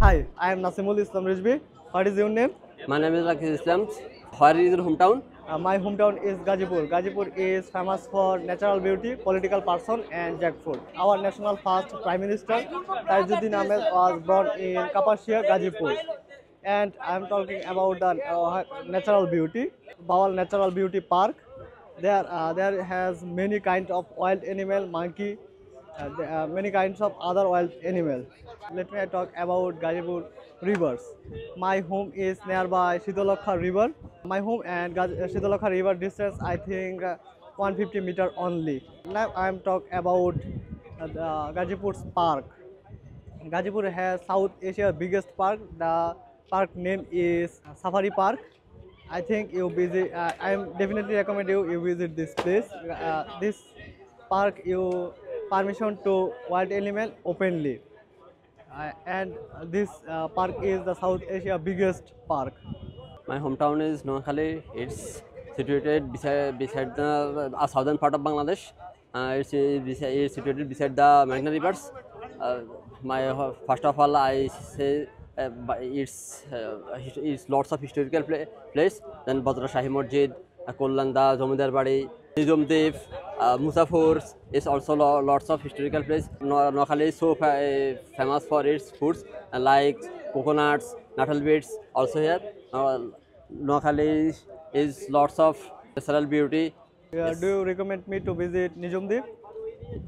Hi, I am Nasimul Islam Rizvi. What is your name? My name is Lakis Islam. Where is your hometown? My hometown is Gazipur. Gazipur is famous for natural beauty, political person, and jackfruit. Our national first Prime Minister Tajuddin Ahmed was born in Kapashia, Gazipur. And I am talking about the natural beauty, Bawal Natural Beauty Park. There has many kinds of wild animal, monkey, there are many kinds of other wild animals. Let me talk about Gazipur rivers. My home is nearby Shidolakha river. My home and Shidolakha river distance I think 150 meter only. Now I am talk about the Gazipur's park. Gazipur has South Asia's biggest park. The park name is Safari Park. I think you visit. I am definitely recommend you visit this place. This park you permission to wild animal openly, and this park is the South Asia biggest park. My hometown is Noakhali. It's situated beside the southern part of Bangladesh. It's situated beside the Meghna rivers. Uh, First of all, I say it's lots of historical place. Then Badra Shahi Masjid, Kollanda, Zamindar Badi, Nizamdev, Musafur is also lots of historical place. Noakhali is so famous for its foods like coconuts, nattle beads also here. Noakhali is lots of natural beauty. Do Yes, you recommend me to visit Nizamdev?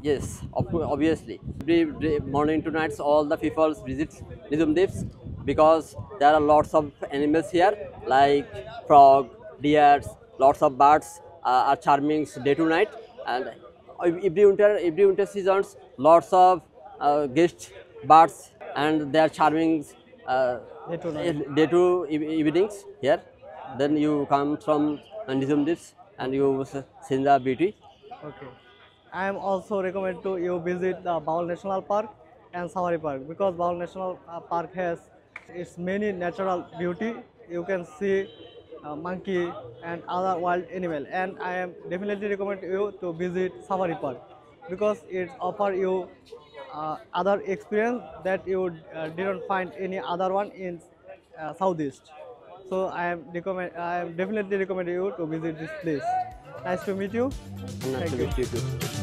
yes, obviously. Every morning to nights, all the people visit Nizam Devs because there are lots of animals here like frog, deers, lots of birds are charming day to night, and every winter seasons, lots of guest birds and they are charming uh, Day to night. day to evenings here. Then you come from Nizam Devs and you see the beauty. Okay. I am also recommend to you visit the Baul National Park and Safari Park because Baul National Park has its many natural beauty. You can see monkey and other wild animal, and I am definitely recommend you to visit Safari Park because it offer you other experience that you didn't find any other one in Southeast. So I am definitely recommend you to visit this place. Nice to meet you. And nice Thank to you. meet you too.